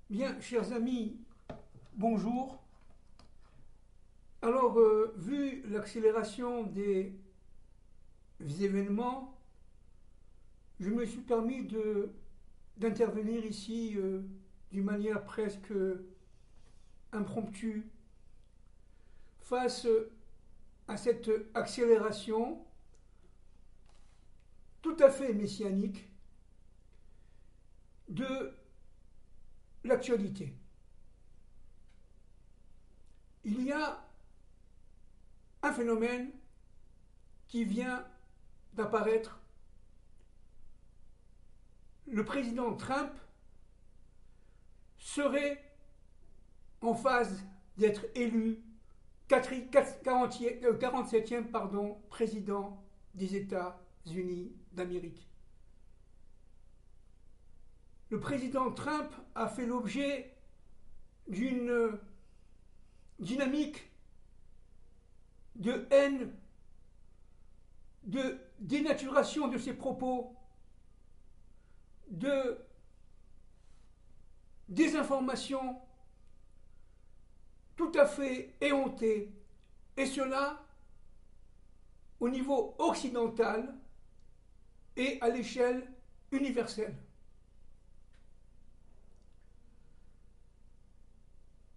Bien, chers amis, bonjour. Alors, vu l'accélération des événements, je me suis permis d'intervenir ici d'une manière presque impromptue face à cette accélération tout à fait messianique de l'actualité. Il y a un phénomène qui vient d'apparaître. Le président Trump serait en phase d'être élu 47e président des États-Unis d'Amérique. Le président Trump a fait l'objet d'une dynamique de haine, de dénaturation de ses propos, de désinformation tout à fait éhontée, et cela au niveau occidental et à l'échelle universelle.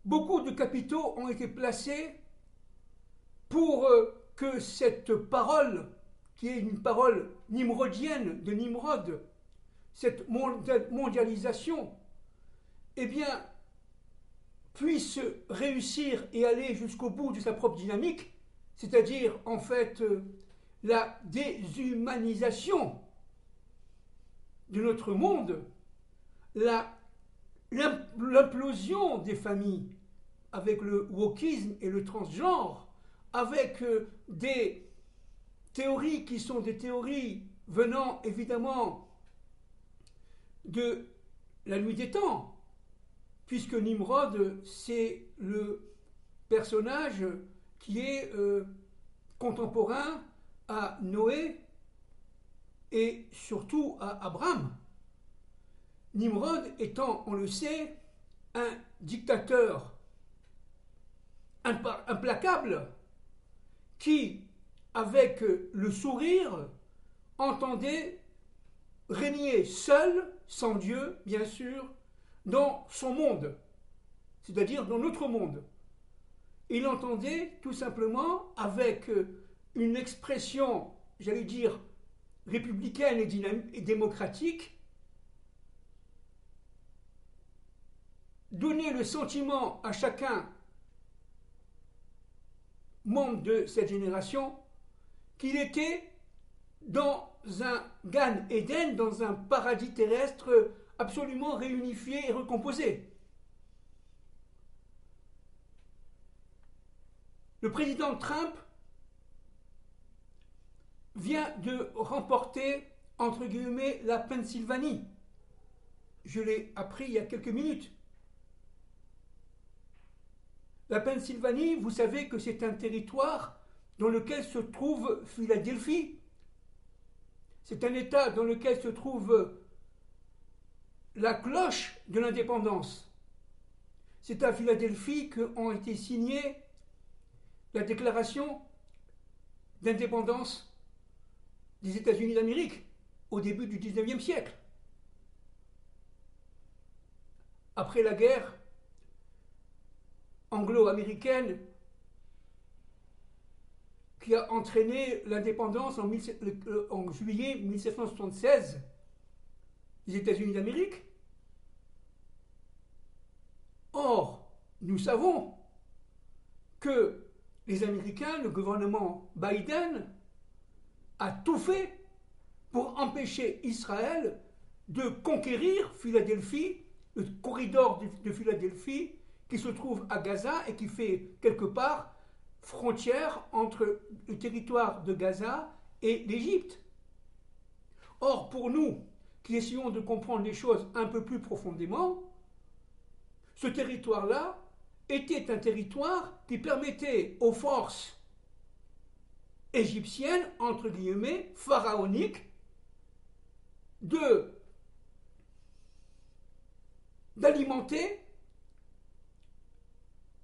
Beaucoup de capitaux ont été placés pour que cette parole, qui est une parole nimrodienne de Nimrod, cette mondialisation, eh bien, puisse réussir et aller jusqu'au bout de sa propre dynamique, c'est-à-dire en fait la déshumanisation de notre monde, l'implosion des familles avec le wokisme et le transgenre, avec des théories qui sont des théories venant évidemment de la nuit des temps, puisque Nimrod, c'est le personnage qui est contemporain à Noé et surtout à Abraham. Nimrod étant, on le sait, un dictateur implacable qui, avec le sourire, entendait régner seul, sans Dieu, bien sûr, dans son monde, c'est-à-dire dans notre monde. Il entendait tout simplement, avec une expression, j'allais dire, républicaine et démocratique, donner le sentiment à chacun membre de cette génération qu'il était dans un Gan Eden, dans un paradis terrestre absolument réunifié et recomposé. Le président Trump vient de remporter, entre guillemets, la Pennsylvanie. Je l'ai appris il y a quelques minutes. La Pennsylvanie, vous savez que c'est un territoire dans lequel se trouve Philadelphie. C'est un État dans lequel se trouve la cloche de l'indépendance. C'est à Philadelphie qu'ont été signées la déclaration d'indépendance des États-Unis d'Amérique au début du XIXe siècle. Après la guerre anglo-américaine qui a entraîné l'indépendance en juillet 1776 des États-Unis d'Amérique. Or, nous savons que les Américains, le gouvernement Biden, a tout fait pour empêcher Israël de conquérir Philadelphie, le corridor de Philadelphie qui se trouve à Gaza et qui fait quelque part frontière entre le territoire de Gaza et l'Égypte. Or, pour nous, qui essayons de comprendre les choses un peu plus profondément, ce territoire-là était un territoire qui permettait aux forces égyptiennes, entre guillemets, pharaoniques, d'alimenter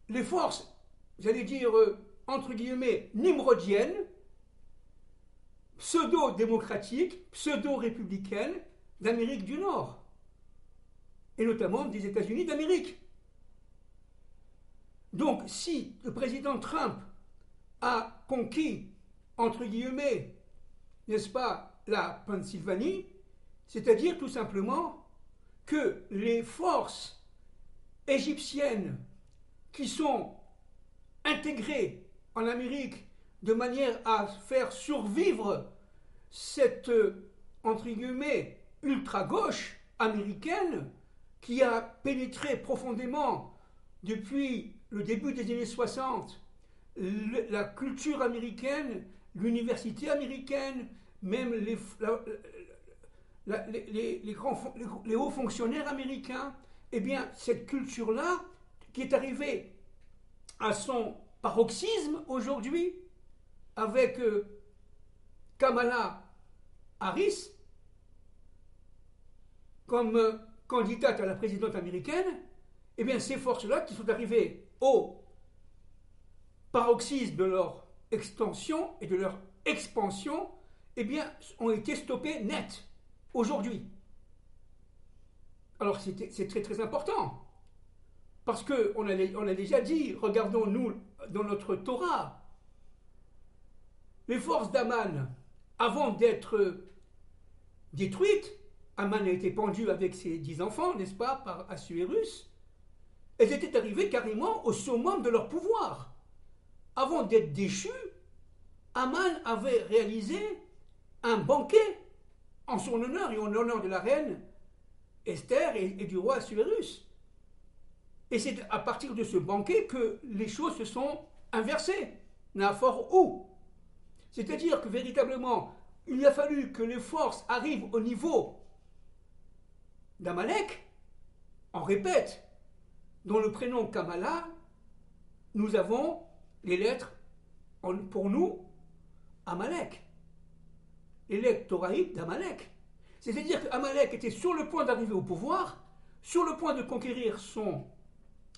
les forces, j'allais dire, entre guillemets, nimrodiennes, pseudo-démocratiques, pseudo-républicaines d'Amérique du Nord, et notamment des États-Unis d'Amérique. Donc, si le président Trump a conquis, entre guillemets, n'est-ce pas, la Pennsylvanie, c'est-à-dire tout simplement que les forces égyptiennes qui sont intégrées en Amérique de manière à faire survivre cette, entre guillemets, ultra-gauche américaine qui a pénétré profondément depuis le début des années 60 la culture américaine, l'université américaine, même les hauts fonctionnaires américains, eh bien, cette culture-là, qui est arrivée à son paroxysme aujourd'hui, avec Kamala Harris, comme candidate à la présidente américaine, eh bien, ces forces-là qui sont arrivées au paroxysme de leur extension et de leur expansion, eh bien, ont été stoppées net, aujourd'hui. Alors, c'est très très important. Parce qu'on a déjà dit, regardons-nous dans notre Torah, les forces d'Aman, avant d'être détruites, Aman a été pendu avec ses 10 enfants, n'est-ce pas, par Assuérus, elles étaient arrivées carrément au summum de leur pouvoir. Avant d'être déchues, Aman avait réalisé un banquet en son honneur et en l'honneur de la reine Esther et du roi Assuérus. Et c'est à partir de ce banquet que les choses se sont inversées. Naphor ou. C'est-à-dire que véritablement, il a fallu que les forces arrivent au niveau d'Amalek. On répète, dans le prénom Kamala, nous avons les lettres, pour nous, Amalek. Les lettres toraïques d'Amalek. C'est-à-dire qu'Amalek était sur le point d'arriver au pouvoir, sur le point de conquérir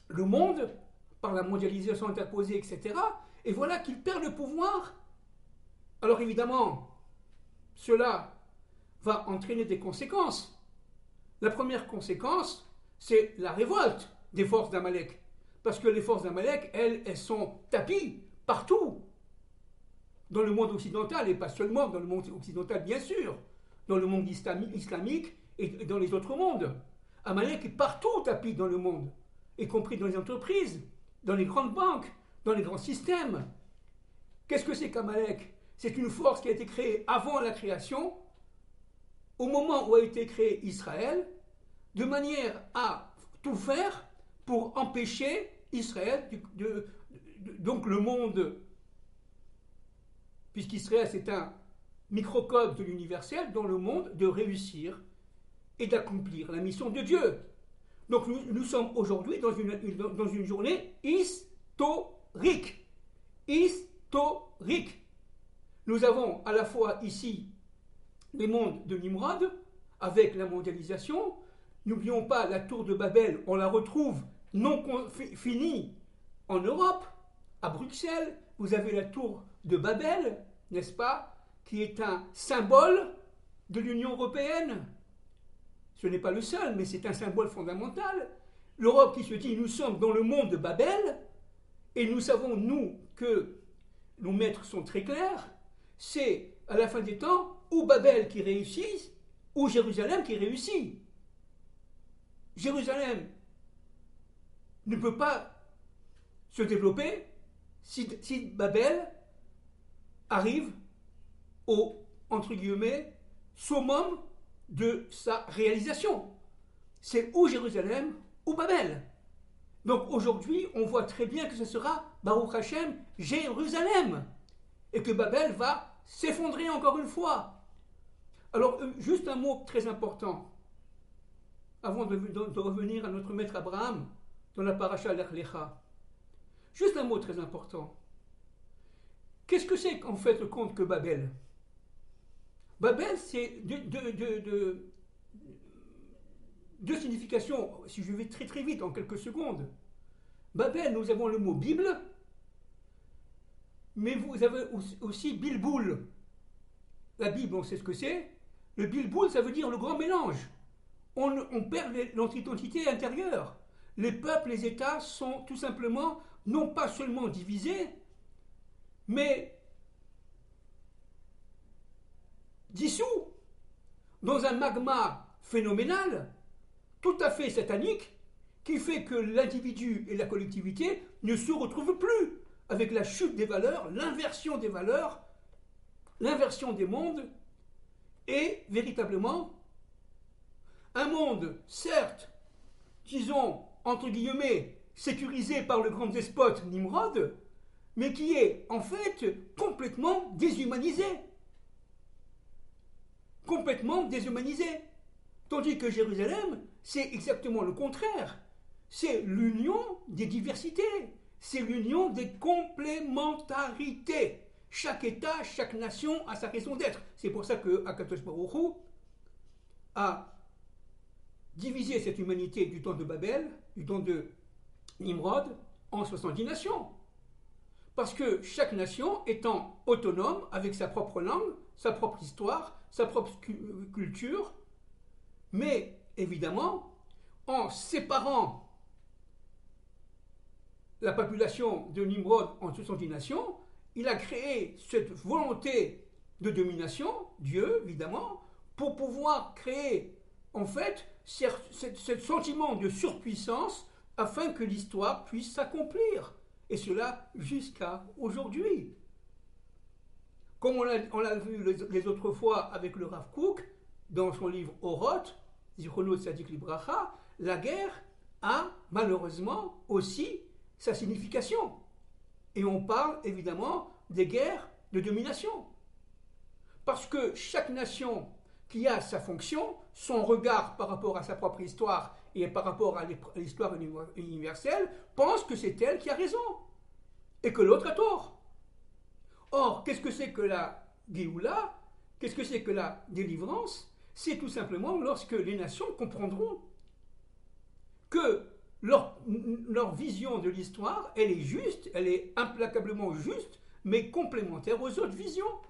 le monde, par la mondialisation interposée, etc. Et voilà qu'il perd le pouvoir. Alors évidemment, cela va entraîner des conséquences. La première conséquence, c'est la révolte des forces d'Amalek. Parce que les forces d'Amalek, elles sont tapies partout. Dans le monde occidental, et pas seulement dans le monde occidental, bien sûr. Dans le monde islamique et dans les autres mondes. Amalek est partout tapis dans le monde, y compris dans les entreprises, dans les grandes banques, dans les grands systèmes. Qu'est-ce que c'est qu'Amalek? C'est une force qui a été créée avant la création, au moment où a été créé Israël, de manière à tout faire pour empêcher Israël, donc le monde, puisqu'Israël c'est un microcosme de l'universel, dans le monde, de réussir et d'accomplir la mission de Dieu. Donc nous sommes aujourd'hui dans une journée historique. Historique. Nous avons à la fois ici les mondes de Nimrod, avec la mondialisation. N'oublions pas la tour de Babel, on la retrouve non finie en Europe, à Bruxelles. Vous avez la tour de Babel, n'est-ce pas, qui est un symbole de l'Union européenne. Ce n'est pas le seul, mais c'est un symbole fondamental. L'Europe qui se dit, nous sommes dans le monde de Babel, et nous savons, nous, que nos maîtres sont très clairs, c'est à la fin des temps, ou Babel qui réussit, ou Jérusalem qui réussit. Jérusalem ne peut pas se développer si Babel arrive au, entre guillemets, summum de sa réalisation. C'est ou Jérusalem ou Babel. Donc aujourd'hui, on voit très bien que ce sera Baruch Hashem, Jérusalem, et que Babel va s'effondrer encore une fois. Alors, juste un mot très important, avant de revenir à notre maître Abraham dans la paracha Lech Lecha. Juste un mot très important. Qu'est-ce que c'est qu'en fait le conte que Babel? Babel, c'est deux significations, si je vais très très vite en quelques secondes. Babel, nous avons le mot Bible, mais vous avez aussi Bilboul. La Bible, on sait ce que c'est. Le Bilboul, ça veut dire le grand mélange. On perd notre identité intérieure. Les peuples, les États sont tout simplement, non pas seulement divisés, mais dissous dans un magma phénoménal, tout à fait satanique, qui fait que l'individu et la collectivité ne se retrouvent plus avec la chute des valeurs, l'inversion des valeurs, l'inversion des mondes, et véritablement un monde, certes, disons, entre guillemets, sécurisé par le grand despote Nimrod, mais qui est en fait complètement déshumanisé. Complètement déshumanisé. Tandis que Jérusalem, c'est exactement le contraire. C'est l'union des diversités. C'est l'union des complémentarités. Chaque État, chaque nation a sa raison d'être. C'est pour ça que Akadosh Baruch Hu a divisé cette humanité du temps de Babel, du temps de Nimrod, en 70 nations. Parce que chaque nation étant autonome, avec sa propre langue, sa propre histoire, sa propre culture, mais évidemment, en séparant la population de Nimrod en 70 nations, il a créé cette volonté de domination, Dieu évidemment, pour pouvoir créer en fait ce sentiment de surpuissance afin que l'histoire puisse s'accomplir. Et cela jusqu'à aujourd'hui. Comme on l'a vu les autres fois avec le Rav Kook, dans son livre Oroth, Zichrono Tzadik Libracha, la guerre a malheureusement aussi sa signification. Et on parle évidemment des guerres de domination. Parce que chaque nation qui a sa fonction, son regard par rapport à sa propre histoire et par rapport à l'histoire universelle, pense que c'est elle qui a raison et que l'autre a tort. Or, qu'est-ce que c'est que la Géoula? Qu'est-ce que c'est que la délivrance? C'est tout simplement lorsque les nations comprendront que leur vision de l'histoire, elle est juste, elle est implacablement juste, mais complémentaire aux autres visions.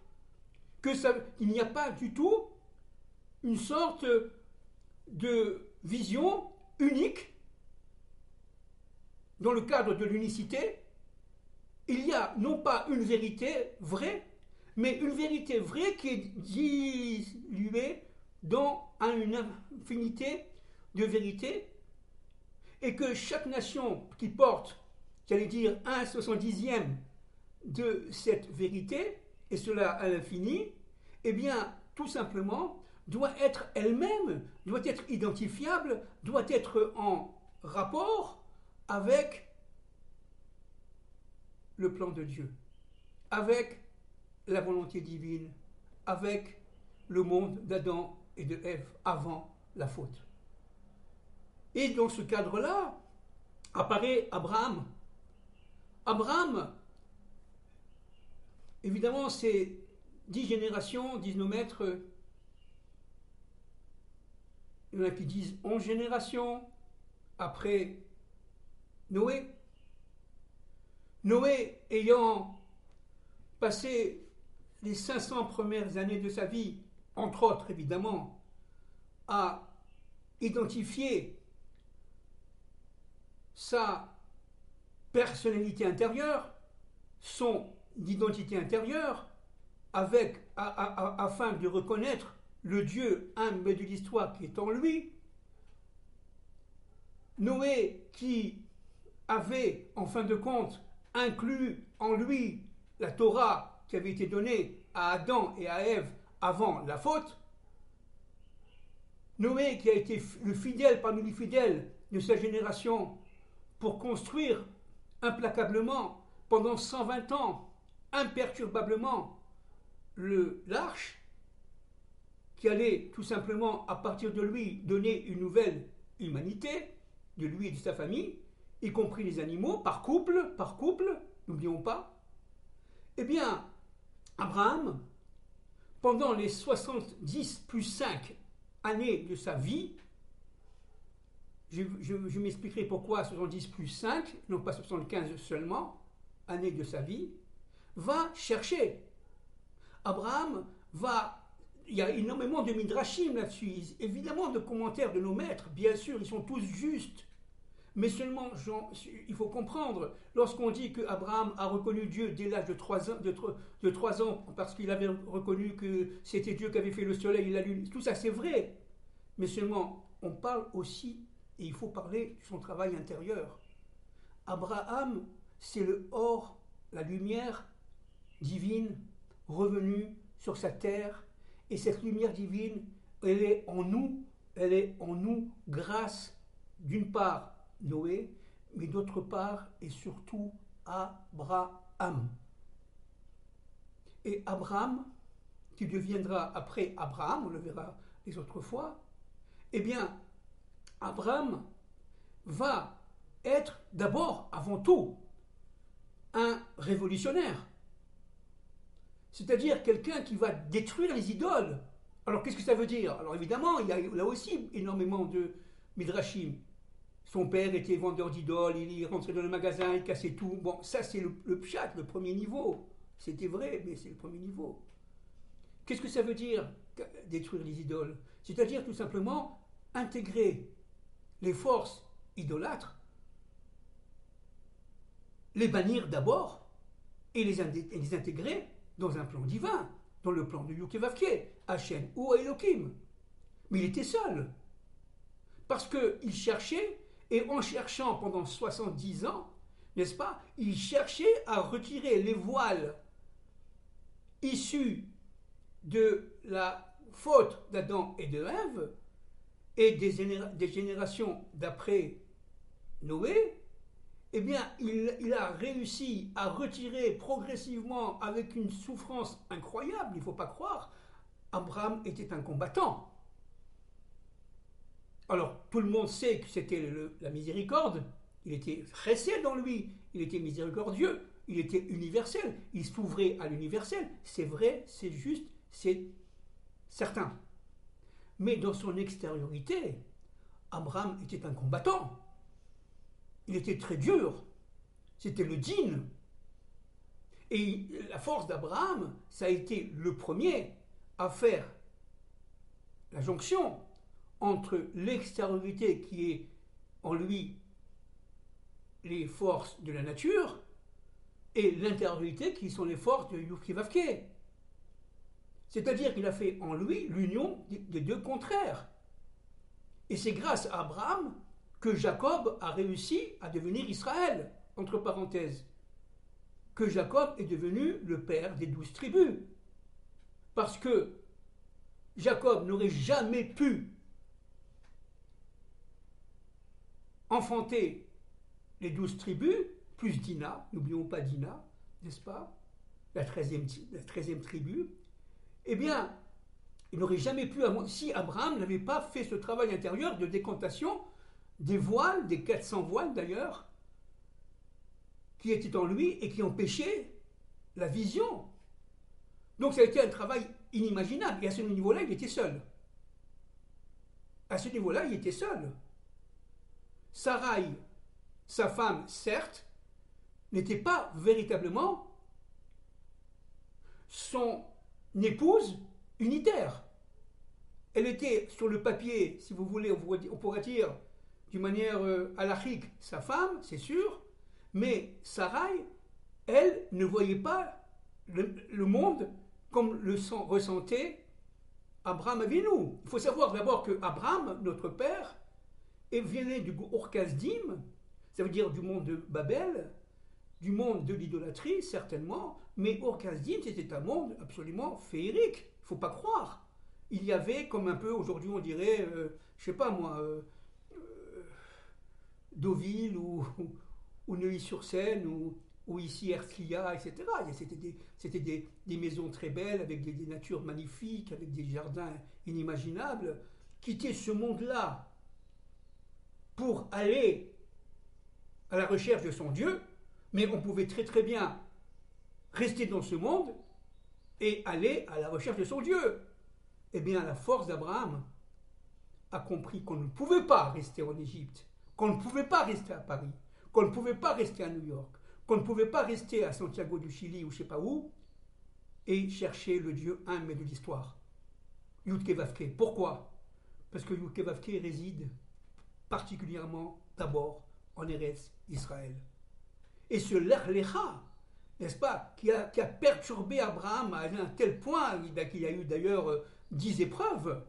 Il n'y a pas du tout une sorte de vision unique dans le cadre de l'unicité. Il y a non pas une vérité vraie, mais une vérité vraie qui est diluée dans une infinité de vérités, et que chaque nation qui porte, j'allais dire, 1/70 de cette vérité, et cela à l'infini, eh bien, tout simplement, doit être elle-même, doit être identifiable, doit être en rapport avec le plan de Dieu, avec la volonté divine, avec le monde d'Adam et de Ève avant la faute. Et dans ce cadre-là, apparaît Abraham. Abraham, évidemment, c'est 10 générations, disent nos maîtres. Il y en a qui disent 11 générations après Noé. Noé ayant passé les 500 premières années de sa vie, entre autres évidemment, à identifier sa personnalité intérieure, son identité intérieure, afin de reconnaître le Dieu humble de l'histoire qui est en lui. Noé qui avait, en fin de compte, inclus en lui la Torah qui avait été donnée à Adam et à Ève avant la faute. Noé qui a été le fidèle parmi les fidèles de sa génération pour construire implacablement pendant 120 ans, imperturbablement, l'arche, qui allait tout simplement à partir de lui donner une nouvelle humanité, de lui et de sa famille, y compris les animaux, par couple, n'oublions pas. Eh bien, Abraham, pendant les 70 plus 5 années de sa vie, je m'expliquerai pourquoi 70 plus 5, non pas 75 seulement, années de sa vie, va chercher. Abraham va... Il y a énormément de midrashim là-dessus, évidemment de commentaires de nos maîtres, bien sûr, ils sont tous justes. Mais seulement, il faut comprendre, lorsqu'on dit qu'Abraham a reconnu Dieu dès l'âge de 3 ans, parce qu'il avait reconnu que c'était Dieu qui avait fait le soleil et la lune, tout ça c'est vrai. Mais seulement, on parle aussi, et il faut parler de son travail intérieur. Abraham, c'est le or, la lumière divine revenue sur sa terre, et cette lumière divine, elle est en nous grâce, d'une part, Noé, mais d'autre part et surtout Abraham. Et Abraham, qui deviendra après Abraham, on le verra les autres fois, eh bien, Abraham va être d'abord, avant tout, un révolutionnaire. C'est-à-dire quelqu'un qui va détruire les idoles. Alors qu'est-ce que ça veut dire? Alors évidemment, il y a là aussi énormément de midrashim. Son père était vendeur d'idoles, il rentrait dans le magasin, il cassait tout. Bon, ça c'est le pshat, le premier niveau. C'était vrai, mais c'est le premier niveau. Qu'est-ce que ça veut dire, détruire les idoles? C'est-à-dire tout simplement intégrer les forces idolâtres, les bannir d'abord, et les intégrer dans un plan divin, dans le plan de Yukevavke, Hachem ou Elohim. Mais il était seul. Parce qu'il cherchait, et en cherchant pendant 70 ans, n'est-ce pas, il cherchait à retirer les voiles issus de la faute d'Adam et de Ève, et des générations d'après Noé. Eh bien, il a réussi à retirer progressivement, avec une souffrance incroyable, il ne faut pas croire, Abraham était un combattant. Alors, tout le monde sait que c'était la miséricorde, il était chesed dans lui, il était miséricordieux, il était universel, il s'ouvrait à l'universel, c'est vrai, c'est juste, c'est certain. Mais dans son extériorité, Abraham était un combattant. Il était très dur. C'était le dîn. Et la force d'Abraham, ça a été le premier à faire la jonction entre l'extériorité qui est en lui les forces de la nature et l'intériorité qui sont les forces de Yuvkivavke. C'est-à-dire qu'il a fait en lui l'union des deux contraires. Et c'est grâce à Abraham que Jacob a réussi à devenir Israël, entre parenthèses. Que Jacob est devenu le père des 12 tribus. Parce que Jacob n'aurait jamais pu enfanter les 12 tribus, plus Dina, n'oublions pas Dina, n'est-ce pas, la 13e tribu, eh bien, il n'aurait jamais pu, si Abraham n'avait pas fait ce travail intérieur de décantation des voiles, des 400 voiles d'ailleurs, qui étaient en lui et qui empêchaient la vision. Donc ça a été un travail inimaginable. Et à ce niveau-là, il était seul. À ce niveau-là, il était seul. Sarai, sa femme, certes, n'était pas véritablement son épouse unitaire. Elle était sur le papier, si vous voulez, on pourrait dire, d'une manière halachique, sa femme, c'est sûr, mais Sarai, elle, ne voyait pas le monde comme le ressentait Abraham Avinu. Il faut savoir d'abord que Abraham, notre père, venait du Ur-Kasdim, ça veut dire du monde de Babel, du monde de l'idolâtrie, certainement, mais Ur-Kasdim, c'était un monde absolument féerique, il ne faut pas croire. Il y avait, comme un peu aujourd'hui on dirait, je sais pas moi, Deauville ou Neuilly-sur-Seine ou ici Herzliya, etc. C'était des maisons très belles avec des natures magnifiques, avec des jardins inimaginables. Quitter ce monde-là pour aller à la recherche de son Dieu, mais on pouvait très très bien rester dans ce monde et aller à la recherche de son Dieu. Eh bien, la force d'Abraham, a compris qu'on ne pouvait pas rester en Égypte, qu'on ne pouvait pas rester à Paris, qu'on ne pouvait pas rester à New York, qu'on ne pouvait pas rester à Santiago du Chili ou je ne sais pas où, et chercher le Dieu un mais de l'histoire. Yudke Vavke. Pourquoi? Parce que Yudke Vavke réside particulièrement d'abord en Eretz Israël. Et ce L'Erlecha, n'est-ce pas, qui a perturbé Abraham à un tel point qu'il y a eu d'ailleurs 10 épreuves.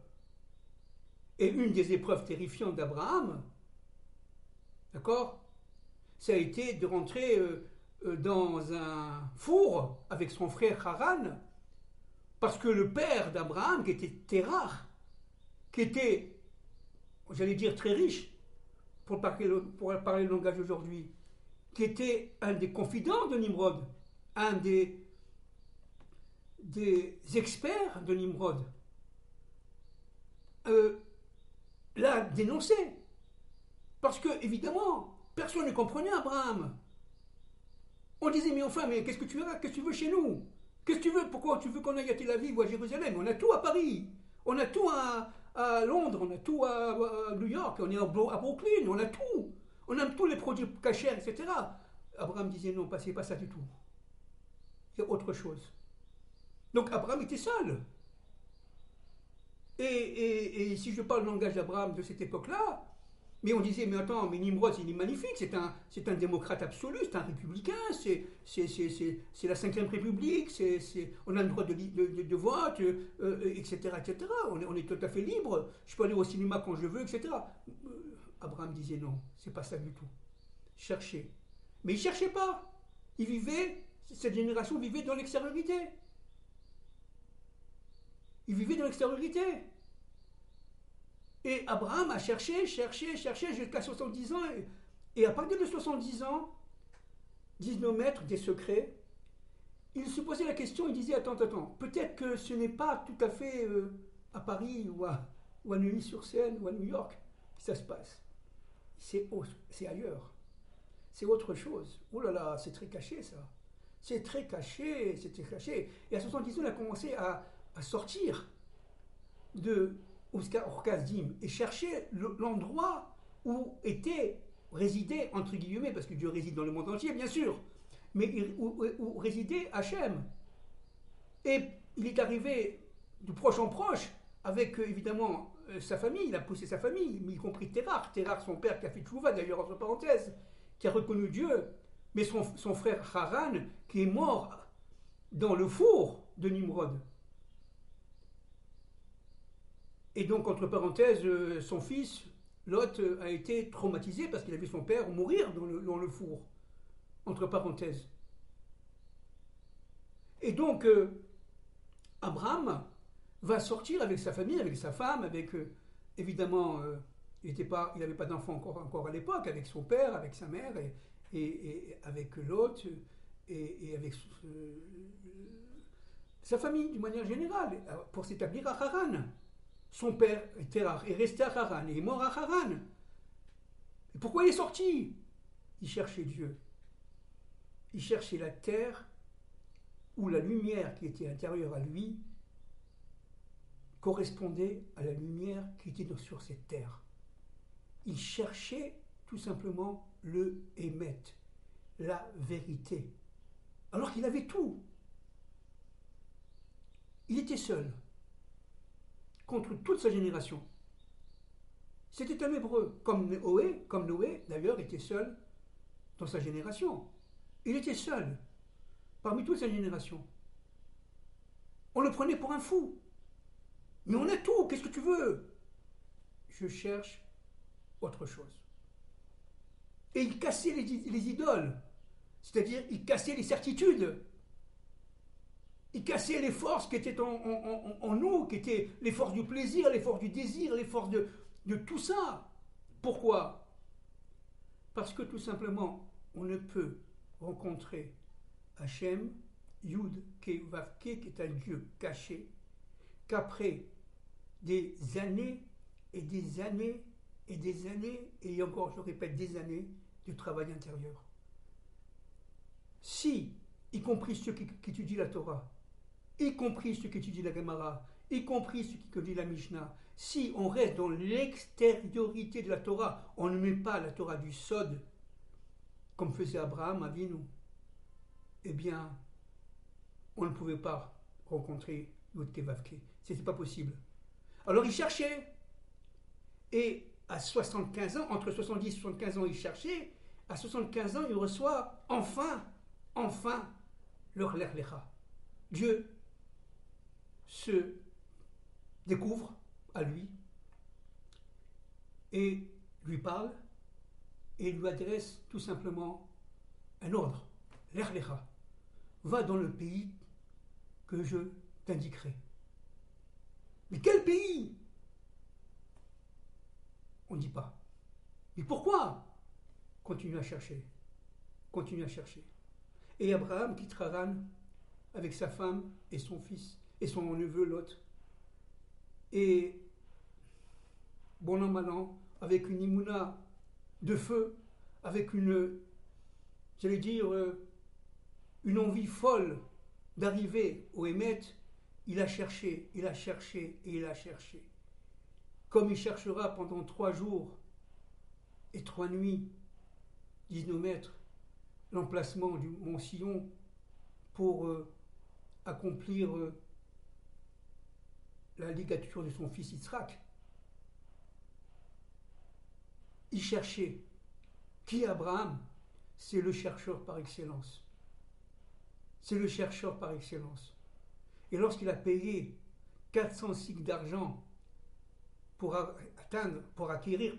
Et une des épreuves terrifiantes d'Abraham, d'accord, ça a été de rentrer dans un four avec son frère Haran, parce que le père d'Abraham, qui était Terach, qui était, j'allais dire, très riche, pour parler le langage d'aujourd'hui, qui était un des confidents de Nimrod, un des experts de Nimrod, l'a dénoncé. Parce que, évidemment, personne ne comprenait Abraham. On disait, mais enfin, mais qu'est-ce que tu veux, qu'est-ce que tu veux chez nous? Qu'est-ce que tu veux? Pourquoi tu veux qu'on aille à Tel Aviv ou à Jérusalem? On a tout à Paris, on a tout à Londres, on a tout à New York, on est à Brooklyn, on a tout. On a tous les produits cachers, etc. Abraham disait, non, c'est pas ça du tout. Il y a autre chose. Donc Abraham était seul. Et si je parle le langage d'Abraham de cette époque-là, mais on disait, mais attends, mais Nimrod, il est magnifique, c'est un démocrate absolu, c'est un républicain, c'est la 5e République, on a le droit de vote, etc., etc. On est tout à fait libre, je peux aller au cinéma quand je veux, etc. Abraham disait, non, c'est pas ça du tout. Cherchez. Mais il ne cherchait pas. Il vivait, cette génération vivait dans l'extériorité. Il vivait dans l'extériorité. Et Abraham a cherché jusqu'à 70 ans. Et à partir de 70 ans, 19 mètres des secrets, il se posait la question, il disait, attends, peut-être que ce n'est pas tout à fait à Paris ou à Neuilly-sur-Seine ou à New York que ça se passe. C'est ailleurs. C'est autre chose. Oh là là, c'est très caché ça. C'est très caché. Et à 70 ans, il a commencé à sortir de Orkazdim et chercher l'endroit où résidait, entre guillemets, parce que Dieu réside dans le monde entier, bien sûr, mais où résidait Hachem. Et il est arrivé de proche en proche avec, évidemment, sa famille. Il a poussé sa famille, y compris Terach, son père qui a fait tchouva, d'ailleurs, entre parenthèses, qui a reconnu Dieu, mais son frère Haran, qui est mort dans le four de Nimrod. Et donc, entre parenthèses, son fils, Lot, a été traumatisé parce qu'il a vu son père mourir dans le four. Entre parenthèses. Et donc, Abraham va sortir avec sa famille, avec sa femme, avec, évidemment, il n'avait pas d'enfant encore à l'époque, avec son père, avec sa mère, et avec Lot, et avec sa famille, d'une manière générale, pour s'établir à Haran. Son père est resté à Haran, et est mort à Haran. Et pourquoi il est sorti? Il cherchait Dieu. Il cherchait la terre où la lumière qui était intérieure à lui correspondait à la lumière qui était sur cette terre. Il cherchait tout simplement le Hémet, la vérité. Alors qu'il avait tout. Il était seul contre toute sa génération. C'était un Hébreu, comme Noé d'ailleurs était seul dans sa génération. Il était seul parmi toute sa génération. On le prenait pour un fou. Mais on a tout, qu'est-ce que tu veux? Je cherche autre chose. Et il cassait les idoles, c'est-à-dire il cassait les certitudes. Il cassait les forces qui étaient en nous, qui étaient les forces du plaisir, les forces du désir, les forces de tout ça. Pourquoi? Parce que tout simplement, on ne peut rencontrer Hachem, Yud, Ke, Vav, Ke, qui est un Dieu caché, qu'après des années et des années et des années, et encore, je répète, des années de travail intérieur. Si, y compris ceux qui étudient la Torah, y compris ceux qui étudient la Gemara, y compris ceux qui étudient la Mishnah, si on reste dans l'extériorité de la Torah, on ne met pas la Torah du Sod, comme faisait Abraham Avinu, eh bien, on ne pouvait pas rencontrer Yud-Keh Vav-Keh. C'était pas possible. Alors il cherchait. Et à 75 ans, entre 70 et 75 ans, il cherchait. À 75 ans, il reçoit enfin le Lech Lecha. Dieu se découvre à lui et lui parle et lui adresse tout simplement un ordre. Lech Lecha. Va dans le pays que je t'indiquerai. Mais quel pays? On ne dit pas. Mais pourquoi? Continue à chercher. Continue à chercher. Et Abraham quitte Haran avec sa femme et son fils et son neveu Lot. Et bon an, mal an, avec une imouna de feu, avec une, j'allais dire, une envie folle d'arriver au Hémet, il a cherché, il a cherché et il a cherché. Comme il cherchera pendant 3 jours et 3 nuits, 19 mètres, l'emplacement du mont Sion pour accomplir la ligature de son fils Yitzhak. Il cherchait. Qui est Abraham? C'est le chercheur par excellence. C'est le chercheur par excellence. Et lorsqu'il a payé 400 cycles d'argent pour acquérir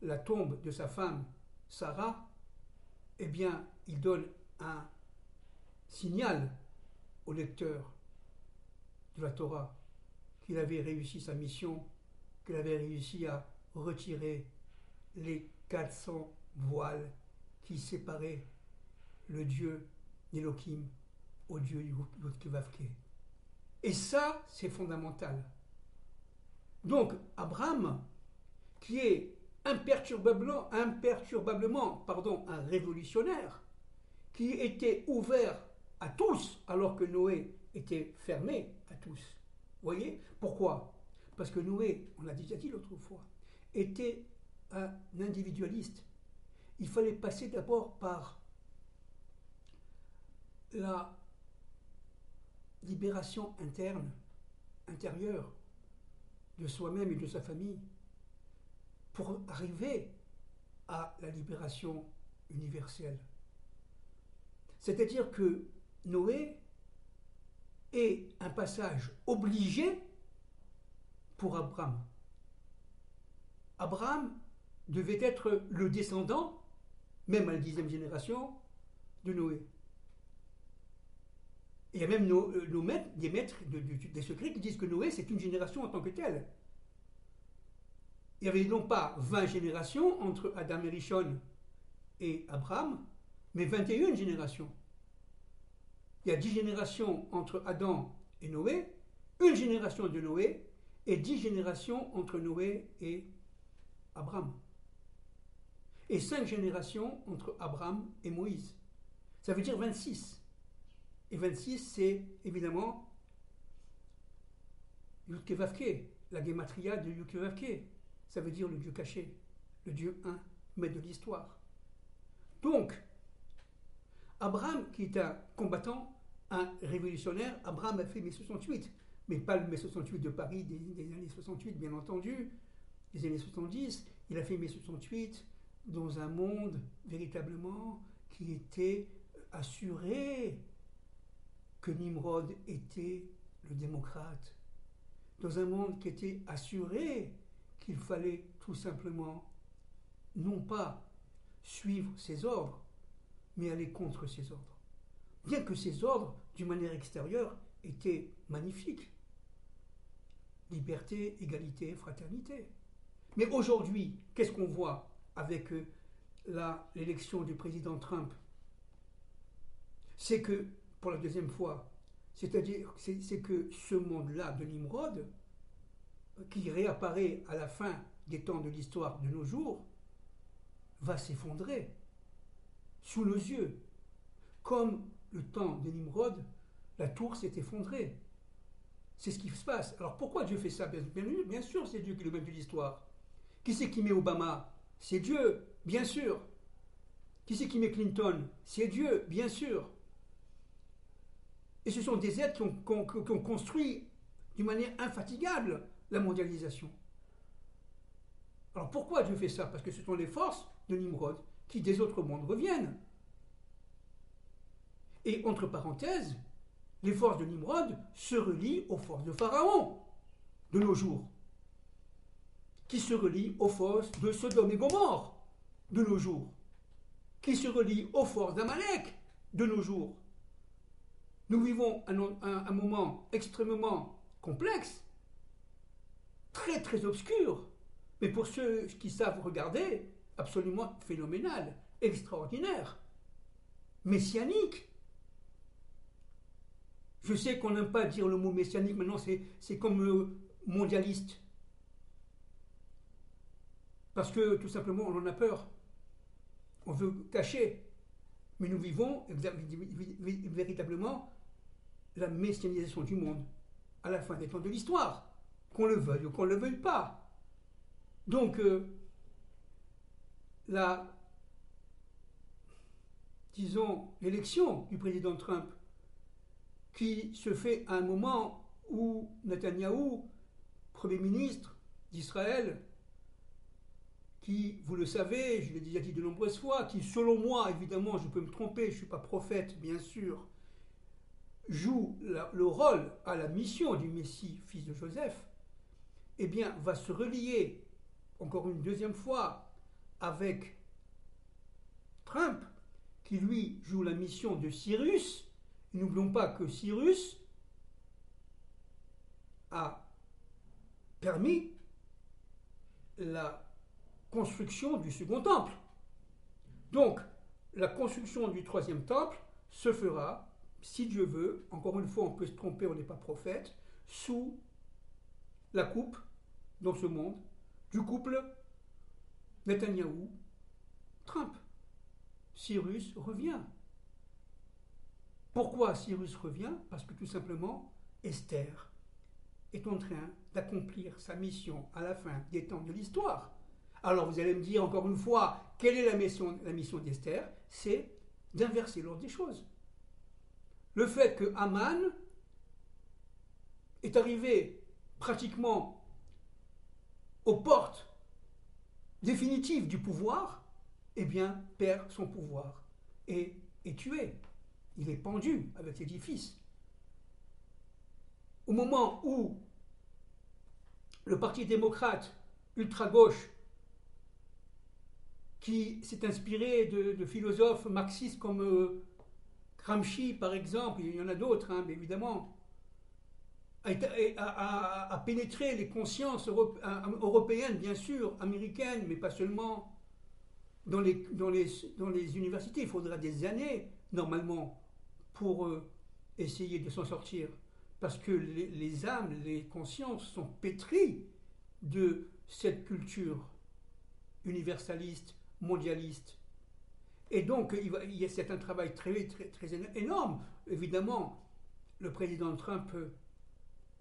la tombe de sa femme Sarah, eh bien, il donne un signal au lecteur de la Torah qu'il avait réussi sa mission, qu'il avait réussi à retirer les 400 voiles qui séparaient le Dieu d'Elohim au Dieu Yud-Keh Vav-Keh. Et ça, c'est fondamental. Donc, Abraham, qui est imperturbablement un révolutionnaire, qui était ouvert à tous, alors que Noé était fermé à tous. Vous voyez? Pourquoi? Parce que Noé, on l'a déjà dit l'autre fois, était un individualiste. Il fallait passer d'abord par la libération intérieure de soi-même et de sa famille, pour arriver à la libération universelle. C'est-à-dire que Noé est un passage obligé pour Abraham. Abraham devait être le descendant, même à la 10e génération, de Noé. Et il y a même des maîtres des secrets qui disent que Noé, c'est une génération en tant que telle. Il n'y avait non pas 20 générations entre Adam et Rishon et Abraham, mais 21 générations. Il y a 10 générations entre Adam et Noé, une génération de Noé, et 10 générations entre Noé et Abraham. Et 5 générations entre Abraham et Moïse. Ça veut dire 26. Et 26, c'est évidemment Yud-Keh Vav-Keh, la gématria de Yud-Keh Vav-Keh. Ça veut dire le Dieu caché, le Dieu un, maître de l'histoire. Donc, Abraham, qui est un combattant, un révolutionnaire, Abraham a fait mai 68, mais pas le mai 68 de Paris des années 68, bien entendu, des années 70. Il a fait mai 68 dans un monde véritablement qui était assuré que Nimrod était le démocrate, dans un monde qui était assuré qu'il fallait tout simplement non pas suivre ses ordres, mais aller contre ses ordres. Bien que ces ordres, d'une manière extérieure, étaient magnifiques. Liberté, égalité, fraternité. Mais aujourd'hui, qu'est-ce qu'on voit avec l'élection du président Trump? C'est que, pour la deuxième fois, c'est-à-dire c'est que ce monde-là de Nimrod, qui réapparaît à la fin des temps de l'histoire de nos jours, va s'effondrer sous nos yeux. Comme le temps de Nimrod, la tour s'est effondrée. C'est ce qui se passe. Alors pourquoi Dieu fait ça? Bien sûr, c'est Dieu qui est le maître de l'histoire. Qui c'est qui met Obama? C'est Dieu, bien sûr. Qui c'est qui met Clinton? C'est Dieu, bien sûr. Et ce sont des êtres qui ont construit d'une manière infatigable la mondialisation. Alors pourquoi Dieu fait ça? Parce que ce sont les forces de Nimrod qui des autres mondes reviennent. Et entre parenthèses, les forces de Nimrod se relient aux forces de Pharaon de nos jours, qui se relient aux forces de Sodome et Gomorrhe de nos jours, qui se relient aux forces d'Amalek de nos jours. Nous vivons un moment extrêmement complexe, très très obscur, mais pour ceux qui savent regarder, absolument phénoménal, extraordinaire, messianique. Je sais qu'on n'aime pas dire le mot messianique, maintenant c'est comme mondialiste. Parce que tout simplement on en a peur. On veut cacher. Mais nous vivons véritablement la messianisation du monde à la fin des temps de l'histoire, qu'on le veuille ou qu'on ne le veuille pas. Donc, l'élection du président Trump, qui se fait à un moment où Netanyahou, Premier ministre d'Israël, qui, vous le savez, je l'ai déjà dit de nombreuses fois, qui, selon moi, évidemment, je peux me tromper, je ne suis pas prophète, bien sûr, joue le rôle à la mission du Messie, fils de Joseph, eh bien, va se relier, encore une deuxième fois, avec Trump, qui, lui, joue la mission de Cyrus. Et n'oublions pas que Cyrus a permis la construction du second temple. Donc, la construction du troisième temple se fera, si Dieu veut, encore une fois on peut se tromper, on n'est pas prophète, sous la coupe, dans ce monde, du couple Netanyahou-Trump. Cyrus revient. Pourquoi Cyrus revient? Parce que tout simplement, Esther est en train d'accomplir sa mission à la fin des temps de l'histoire. Alors vous allez me dire encore une fois, quelle est la mission d'Esther? C'est d'inverser l'ordre des choses. Le fait que Haman est arrivé pratiquement aux portes définitives du pouvoir, eh bien, perd son pouvoir et est tué. Il est pendu avec ses 10 fils. Au moment où le Parti démocrate ultra-gauche, qui s'est inspiré de philosophes marxistes comme Gramsci, par exemple, il y en a d'autres, hein, mais évidemment, a pénétré les consciences européennes, bien sûr, américaines, mais pas seulement, dans les universités. Il faudra des années, normalement, pour essayer de s'en sortir. Parce que les âmes, les consciences sont pétries de cette culture universaliste, mondialiste. Et donc, c'est un travail très, très, très énorme. Évidemment, le président Trump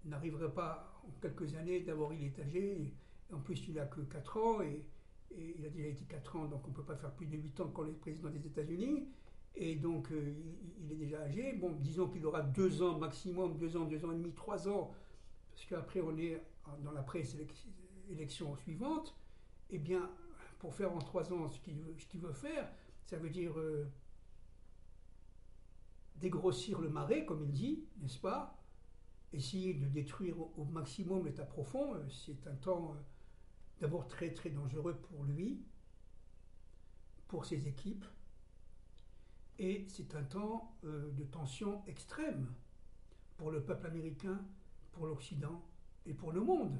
n'arriverait pas en quelques années, d'abord il est âgé, en plus il n'a que 4 ans, et il a déjà été 4 ans, donc on ne peut pas faire plus de 8 ans quand on est président des États-Unis, et donc il est déjà âgé. Bon, disons qu'il aura 2 ans maximum, 2 ans et demi, 3 ans, parce qu'après on est dans la présélection suivante. Eh bien, pour faire en 3 ans ce qu'il veut faire, ça veut dire dégrossir le marais, comme il dit, n'est-ce pas? Essayer de détruire au maximum l'État profond. C'est un temps d'abord très très dangereux pour lui, pour ses équipes, et c'est un temps de tension extrême pour le peuple américain, pour l'Occident et pour le monde.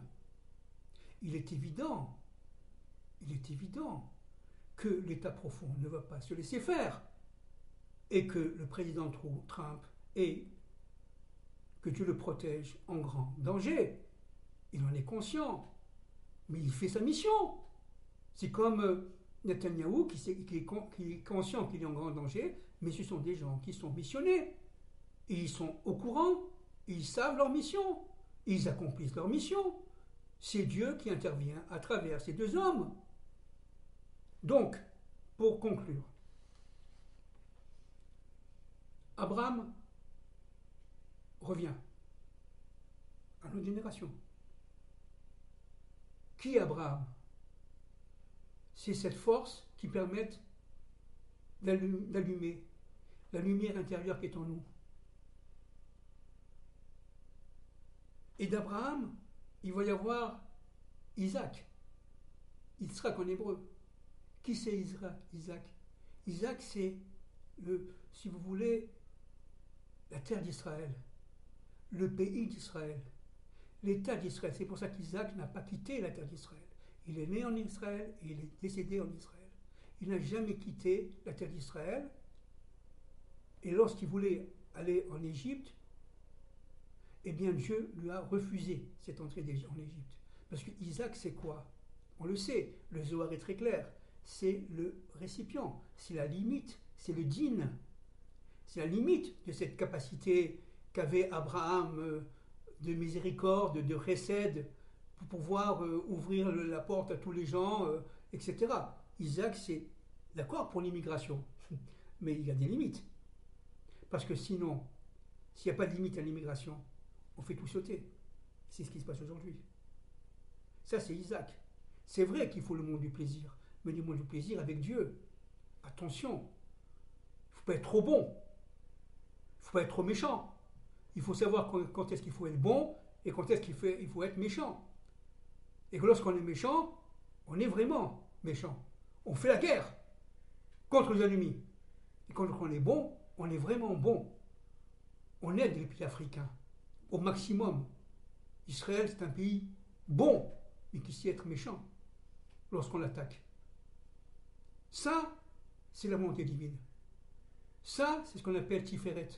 Il est évident que l'État profond ne va pas se laisser faire, et que le président Trump est, que Dieu le protège, en grand danger. Il en est conscient, mais il fait sa mission. C'est comme Netanyahou qui est conscient qu'il est en grand danger, mais ce sont des gens qui sont missionnés, et ils sont au courant, et ils savent leur mission. ils accomplissent leur mission. C'est Dieu qui intervient à travers ces deux hommes. Donc, pour conclure, Abraham revient à notre génération. Qui est Abraham? C'est cette force qui permet d'allumer la lumière intérieure qui est en nous. Et d'Abraham, il va y avoir Isaac. Yitzhak en hébreu. Qui c'est Isaac? Isaac, c'est, si vous voulez, la terre d'Israël, le pays d'Israël, l'État d'Israël. C'est pour ça qu'Isaac n'a pas quitté la terre d'Israël. Il est né en Israël et il est décédé en Israël. Il n'a jamais quitté la terre d'Israël. Et lorsqu'il voulait aller en Égypte, eh bien Dieu lui a refusé cette entrée en Égypte. Parce que Isaac, c'est quoi? On le sait, le Zohar est très clair. C'est le récipient, c'est la limite, c'est le din. C'est la limite de cette capacité qu'avait Abraham de miséricorde, de chesed, pour pouvoir ouvrir la porte à tous les gens, etc. Isaac, c'est d'accord pour l'immigration, mais il y a des limites. Parce que sinon, s'il n'y a pas de limite à l'immigration, on fait tout sauter. C'est ce qui se passe aujourd'hui. Ça, c'est Isaac. C'est vrai qu'il faut le monde du plaisir, mais le monde du plaisir avec Dieu. Attention, il ne faut pas être trop bon, il ne faut pas être trop méchant. Il faut savoir quand est-ce qu'il faut être bon et quand est-ce qu'il faut être méchant. Et que lorsqu'on est méchant, on est vraiment méchant. On fait la guerre contre les ennemis. Et quand on est bon, on est vraiment bon. On aide les pays africains au maximum. Israël, c'est un pays bon, mais qui sait être méchant lorsqu'on l'attaque. Ça, c'est la volonté divine. Ça, c'est ce qu'on appelle Tiferet.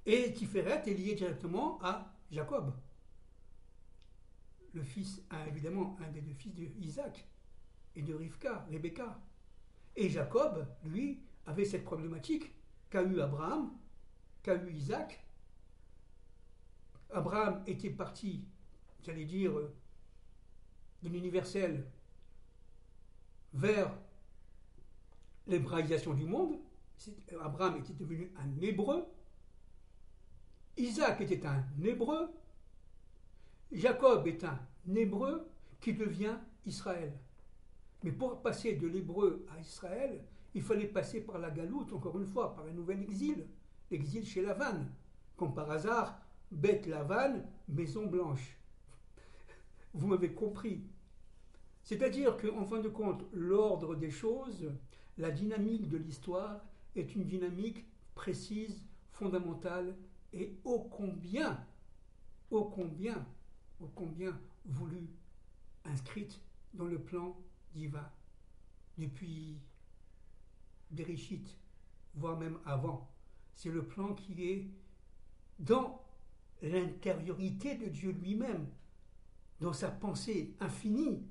Et Tiferet est lié directement à Jacob. Le fils, évidemment, un des deux fils d'Isaac et de Rebecca. Et Jacob, lui, avait cette problématique qu'a eu Abraham, qu'a eu Isaac. Abraham était parti, j'allais dire, de l'universel vers l'hébraïsation du monde. Abraham était devenu un hébreu. Isaac était un hébreu. Jacob est un hébreu qui devient Israël. Mais pour passer de l'hébreu à Israël, il fallait passer par la galoute, encore une fois, par un nouvel exil. L'exil chez Lavan. Comme par hasard, Beth Lavan, maison blanche. Vous m'avez compris. C'est-à-dire qu'en fin de compte, l'ordre des choses, la dynamique de l'histoire est une dynamique précise, fondamentale et ô combien voulue, inscrite dans le plan divin depuis Bereshit, voire même avant. C'est le plan qui est dans l'intériorité de Dieu lui-même, dans sa pensée infinie.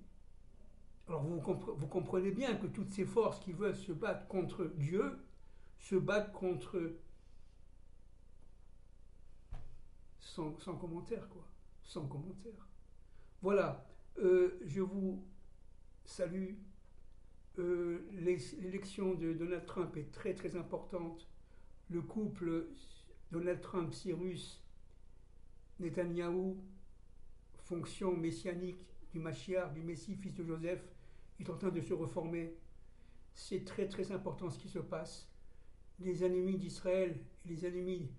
Alors vous comprenez bien que toutes ces forces qui veulent se battre contre Dieu se battent contre... Sans commentaire, quoi. Sans commentaire. Voilà. Je vous salue. L'élection de Donald Trump est très très importante. Le couple Donald Trump, Cyrus, Netanyahou, fonction messianique du Mashiach, du Messie, fils de Joseph, est en train de se reformer. C'est très très important ce qui se passe. Les ennemis d'Israël et les ennemis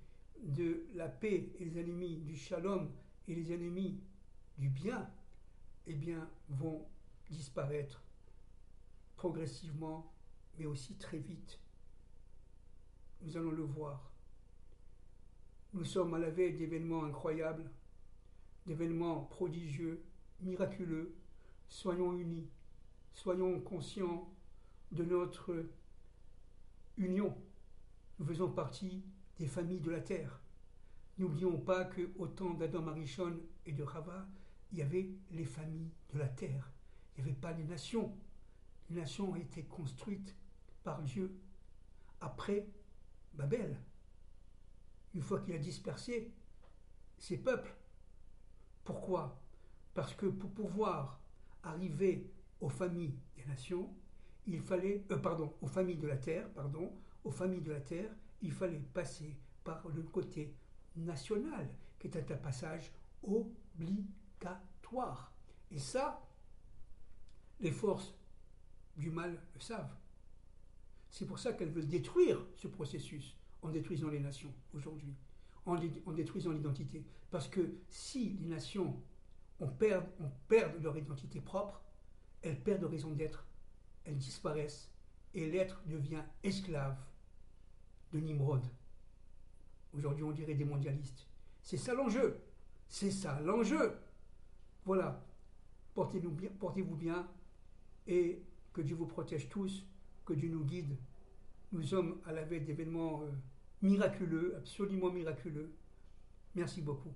de la paix et les ennemis du shalom et les ennemis du bien, eh bien, vont disparaître progressivement, mais aussi très vite. Nous allons le voir. Nous sommes à la veille d'événements incroyables, d'événements prodigieux, miraculeux. Soyons unis, soyons conscients de notre union. Nous faisons partie des familles de la terre. N'oublions pas qu'au temps d'Adam Arishon et de Chava, il y avait les familles de la terre. Il n'y avait pas les nations. Les nations ont été construites par Dieu après Babel. Une fois qu'il a dispersé ces peuples, Pourquoi? Parce que pour pouvoir arriver aux familles des nations, il fallait, aux familles de la terre, aux familles de la terre, il fallait passer par le côté national, qui était un passage obligatoire. Et ça, les forces du mal le savent. C'est pour ça qu'elles veulent détruire ce processus en détruisant les nations aujourd'hui, en détruisant l'identité. Parce que si les nations perdent leur identité propre, elles perdent raison d'être, elles disparaissent, et l'être devient esclave de Nimrod. Aujourd'hui, on dirait des mondialistes. C'est ça l'enjeu. C'est ça l'enjeu. Voilà. Portez-vous bien et que Dieu vous protège tous, que Dieu nous guide. Nous sommes à la veille d'événements miraculeux, absolument miraculeux. Merci beaucoup.